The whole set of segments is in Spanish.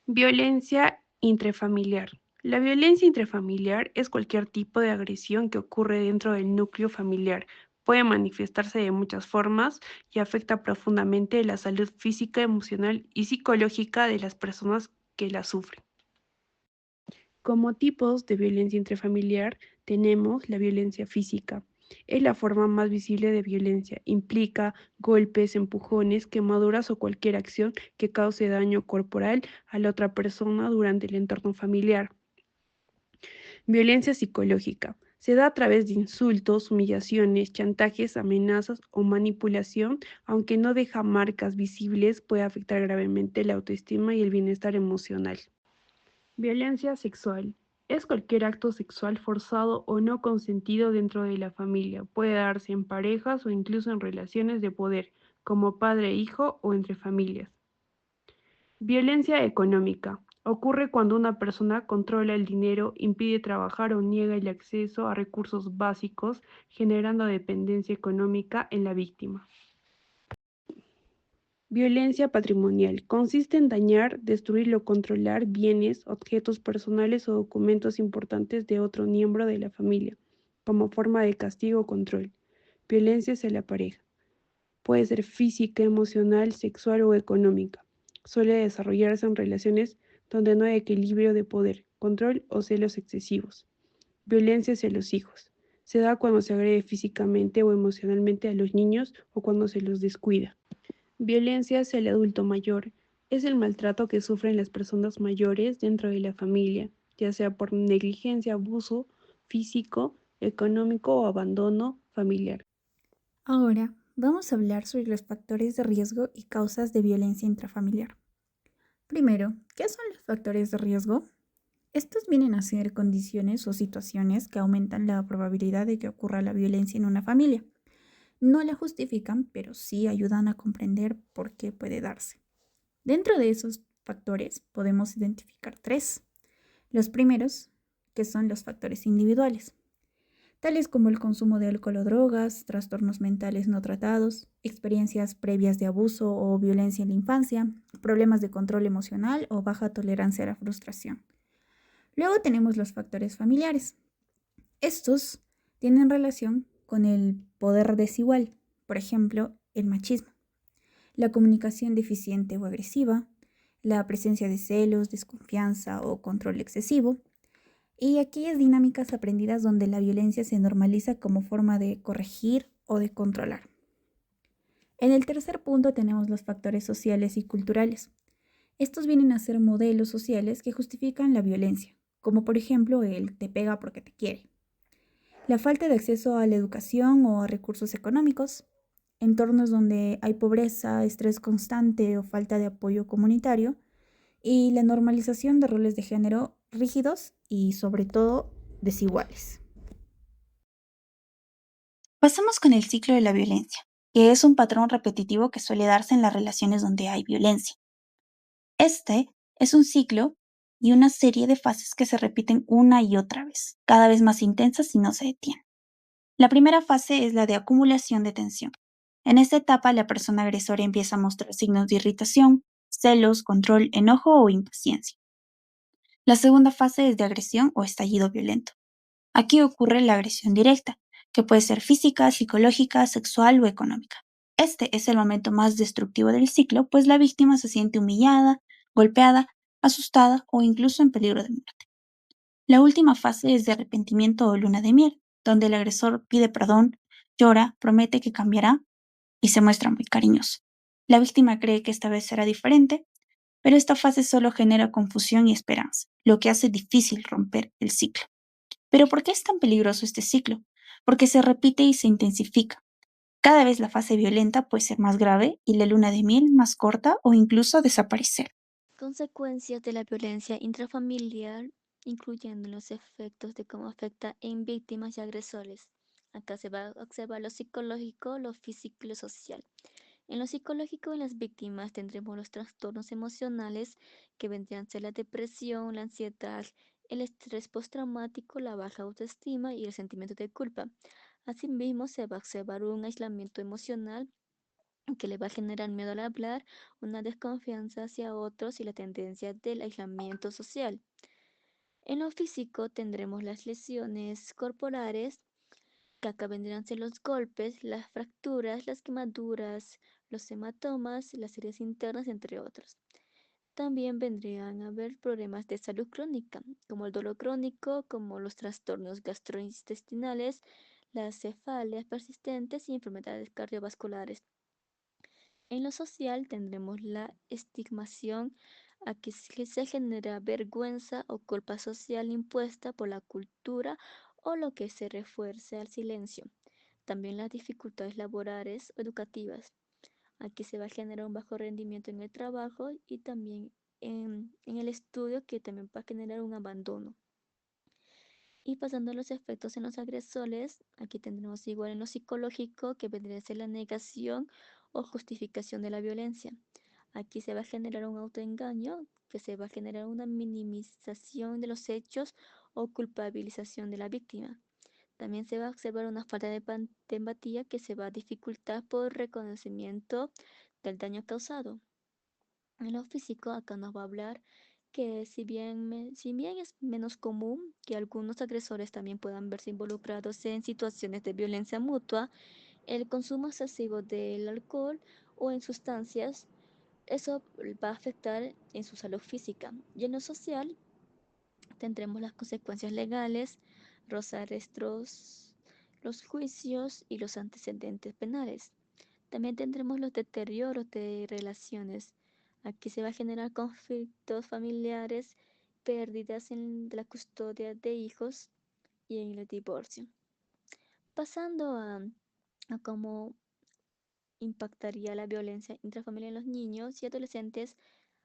Violencia intrafamiliar. La violencia intrafamiliar es cualquier tipo de agresión que ocurre dentro del núcleo familiar. Puede manifestarse de muchas formas y afecta profundamente la salud física, emocional y psicológica de las personas que la sufren. Como tipos de violencia intrafamiliar tenemos la violencia física. Es la forma más visible de violencia. Implica golpes, empujones, quemaduras o cualquier acción que cause daño corporal a la otra persona durante el entorno familiar. Violencia psicológica. Se da a través de insultos, humillaciones, chantajes, amenazas o manipulación, aunque no deja marcas visibles, puede afectar gravemente la autoestima y el bienestar emocional. Violencia sexual. Es cualquier acto sexual forzado o no consentido dentro de la familia. Puede darse en parejas o incluso en relaciones de poder, como padre-hijo o entre familias. Violencia económica. Ocurre cuando una persona controla el dinero, impide trabajar o niega el acceso a recursos básicos, generando dependencia económica en la víctima. Violencia patrimonial. Consiste en dañar, destruir o controlar bienes, objetos personales o documentos importantes de otro miembro de la familia, como forma de castigo o control. Violencia hacia la pareja. Puede ser física, emocional, sexual o económica. Suele desarrollarse en relaciones donde no hay equilibrio de poder, control o celos excesivos. Violencia hacia los hijos. Se da cuando se agrede físicamente o emocionalmente a los niños o cuando se los descuida. Violencia hacia el adulto mayor. Es el maltrato que sufren las personas mayores dentro de la familia, ya sea por negligencia, abuso físico, económico o abandono familiar. Ahora vamos a hablar sobre los factores de riesgo y causas de violencia intrafamiliar. Primero, ¿qué son los factores de riesgo? Estos vienen a ser condiciones o situaciones que aumentan la probabilidad de que ocurra la violencia en una familia. No la justifican, pero sí ayudan a comprender por qué puede darse. Dentro de esos factores podemos identificar tres. Los primeros, que son los factores individuales, tales como el consumo de alcohol o drogas, trastornos mentales no tratados, experiencias previas de abuso o violencia en la infancia, problemas de control emocional o baja tolerancia a la frustración. Luego tenemos los factores familiares. Estos tienen relación con el poder desigual, por ejemplo, el machismo, la comunicación deficiente o agresiva, la presencia de celos, desconfianza o control excesivo, y aquellas dinámicas aprendidas donde la violencia se normaliza como forma de corregir o de controlar. En el tercer punto tenemos los factores sociales y culturales. Estos vienen a ser modelos sociales que justifican la violencia, como por ejemplo el te pega porque te quiere. La falta de acceso a la educación o a recursos económicos, entornos donde hay pobreza, estrés constante o falta de apoyo comunitario, y la normalización de roles de género rígidos y sobre todo desiguales. Pasamos con el ciclo de la violencia, que es un patrón repetitivo que suele darse en las relaciones donde hay violencia. Este es un ciclo y una serie de fases que se repiten una y otra vez, cada vez más intensas y no se detienen. La primera fase es la de acumulación de tensión. En esta etapa, la persona agresora empieza a mostrar signos de irritación, celos, control, enojo o impaciencia. La segunda fase es de agresión o estallido violento. Aquí ocurre la agresión directa, que puede ser física, psicológica, sexual o económica. Este es el momento más destructivo del ciclo, pues la víctima se siente humillada, golpeada, asustada o incluso en peligro de muerte. La última fase es de arrepentimiento o luna de miel, donde el agresor pide perdón, llora, promete que cambiará y se muestra muy cariñoso. La víctima cree que esta vez será diferente, pero esta fase solo genera confusión y esperanza, lo que hace difícil romper el ciclo. Pero ¿por qué es tan peligroso este ciclo? Porque se repite y se intensifica. Cada vez la fase violenta puede ser más grave y la luna de miel más corta o incluso desaparecer. Consecuencias de la violencia intrafamiliar, incluyendo los efectos de cómo afecta en víctimas y agresores. Acá se va a observar lo psicológico, lo físico y lo social. En lo psicológico, en las víctimas tendremos los trastornos emocionales que vendrían a ser la depresión, la ansiedad, el estrés postraumático, la baja autoestima y el sentimiento de culpa. Asimismo, se va a observar un aislamiento emocional que le va a generar miedo al hablar, una desconfianza hacia otros y la tendencia del aislamiento social. En lo físico tendremos las lesiones corporales, que acá vendrían a ser los golpes, las fracturas, las quemaduras, los hematomas, las heridas internas, entre otros. También vendrían a haber problemas de salud crónica, como el dolor crónico, como los trastornos gastrointestinales, las cefaleas persistentes y enfermedades cardiovasculares. En lo social tendremos la estigmación, aquí se genera vergüenza o culpa social impuesta por la cultura o lo que se refuerce al silencio. También las dificultades laborales o educativas. Aquí se va a generar un bajo rendimiento en el trabajo y también en el estudio, que también va a generar un abandono. Y pasando a los efectos en los agresores, aquí tendremos igual en lo psicológico, que vendría a ser la negación o justificación de la violencia. Aquí se va a generar un autoengaño, que se va a generar una minimización de los hechos o culpabilización de la víctima. También se va a observar una falta de empatía, que se va a dificultar por reconocimiento del daño causado. En lo físico, acá nos va a hablar que si bien es menos común que algunos agresores también puedan verse involucrados en situaciones de violencia mutua, el consumo excesivo del alcohol o en sustancias, eso va a afectar en su salud física. Y en lo social, tendremos las consecuencias legales, los arrestos, los juicios y los antecedentes penales. También tendremos los deterioros de relaciones. Aquí se va a generar conflictos familiares, pérdidas en la custodia de hijos y en el divorcio. Pasando a cómo impactaría la violencia intrafamiliar en los niños y adolescentes,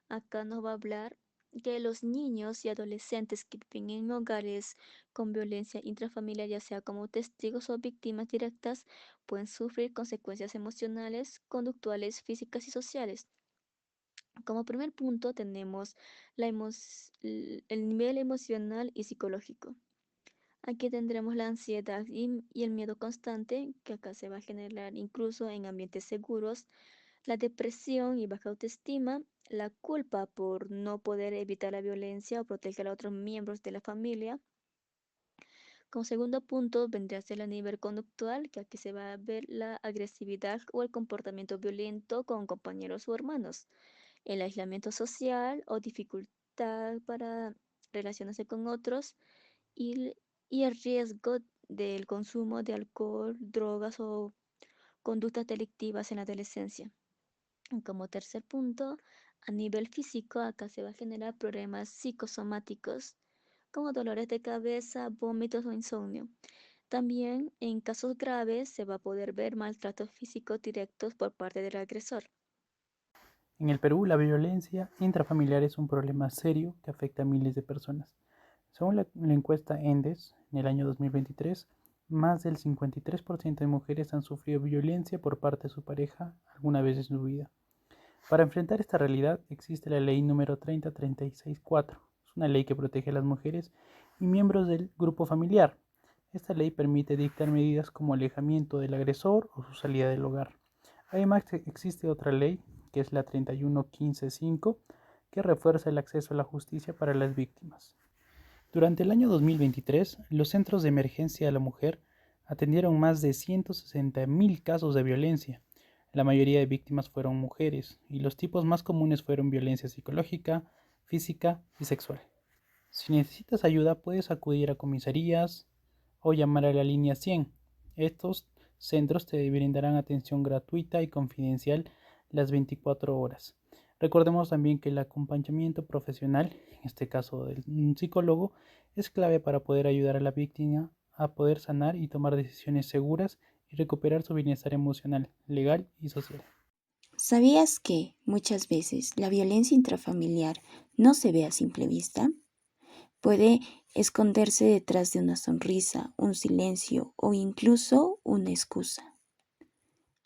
acá nos va a hablar que los niños y adolescentes que viven en hogares con violencia intrafamiliar, ya sea como testigos o víctimas directas, pueden sufrir consecuencias emocionales, conductuales, físicas y sociales. Como primer punto tenemos el nivel emocional y psicológico. Aquí tendremos la ansiedad y el miedo constante, que acá se va a generar incluso en ambientes seguros, la depresión y baja autoestima, la culpa por no poder evitar la violencia o proteger a otros miembros de la familia. Como segundo punto vendría a ser a nivel conductual, que aquí se va a ver la agresividad o el comportamiento violento con compañeros o hermanos, el aislamiento social o dificultad para relacionarse con otros y, y el riesgo del consumo de alcohol, drogas o conductas delictivas en la adolescencia. Como tercer punto, a nivel físico, acá se va a generar problemas psicosomáticos, como dolores de cabeza, vómitos o insomnio. También en casos graves se va a poder ver maltratos físicos directos por parte del agresor. En el Perú, la violencia intrafamiliar es un problema serio que afecta a miles de personas. Según la encuesta ENDES, en el año 2023, más del 53% de mujeres han sufrido violencia por parte de su pareja alguna vez en su vida. Para enfrentar esta realidad existe la ley número 30364. Es una ley que protege a las mujeres y miembros del grupo familiar. Esta ley permite dictar medidas como alejamiento del agresor o su salida del hogar. Además, existe otra ley, que es la 31155, que refuerza el acceso a la justicia para las víctimas. Durante el año 2023, los centros de emergencia de la mujer atendieron más de 160.000 casos de violencia. La mayoría de víctimas fueron mujeres y los tipos más comunes fueron violencia psicológica, física y sexual. Si necesitas ayuda, puedes acudir a comisarías o llamar a la línea 100. Estos centros te brindarán atención gratuita y confidencial las 24 horas. Recordemos también que el acompañamiento profesional, en este caso de un psicólogo, es clave para poder ayudar a la víctima a poder sanar y tomar decisiones seguras y recuperar su bienestar emocional, legal y social. ¿Sabías que muchas veces la violencia intrafamiliar no se ve a simple vista? Puede esconderse detrás de una sonrisa, un silencio o incluso una excusa.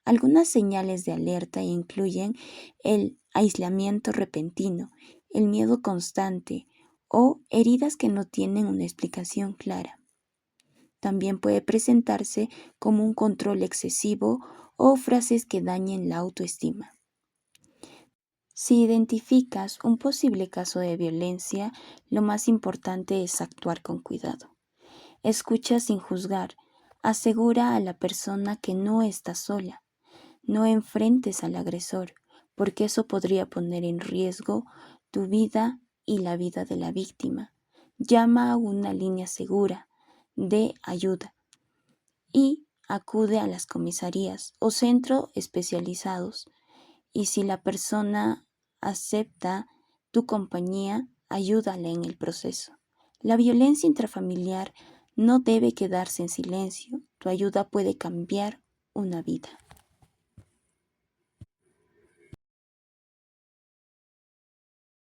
Algunas señales de alerta incluyen el aislamiento repentino, el miedo constante o heridas que no tienen una explicación clara. También puede presentarse como un control excesivo o frases que dañen la autoestima. Si identificas un posible caso de violencia, lo más importante es actuar con cuidado. Escucha sin juzgar. Asegura a la persona que no está sola. No enfrentes al agresor, porque eso podría poner en riesgo tu vida y la vida de la víctima. Llama a una línea segura de ayuda y acude a las comisarías o centros especializados. Y si la persona acepta tu compañía, ayúdale en el proceso. La violencia intrafamiliar no debe quedarse en silencio. Tu ayuda puede cambiar una vida.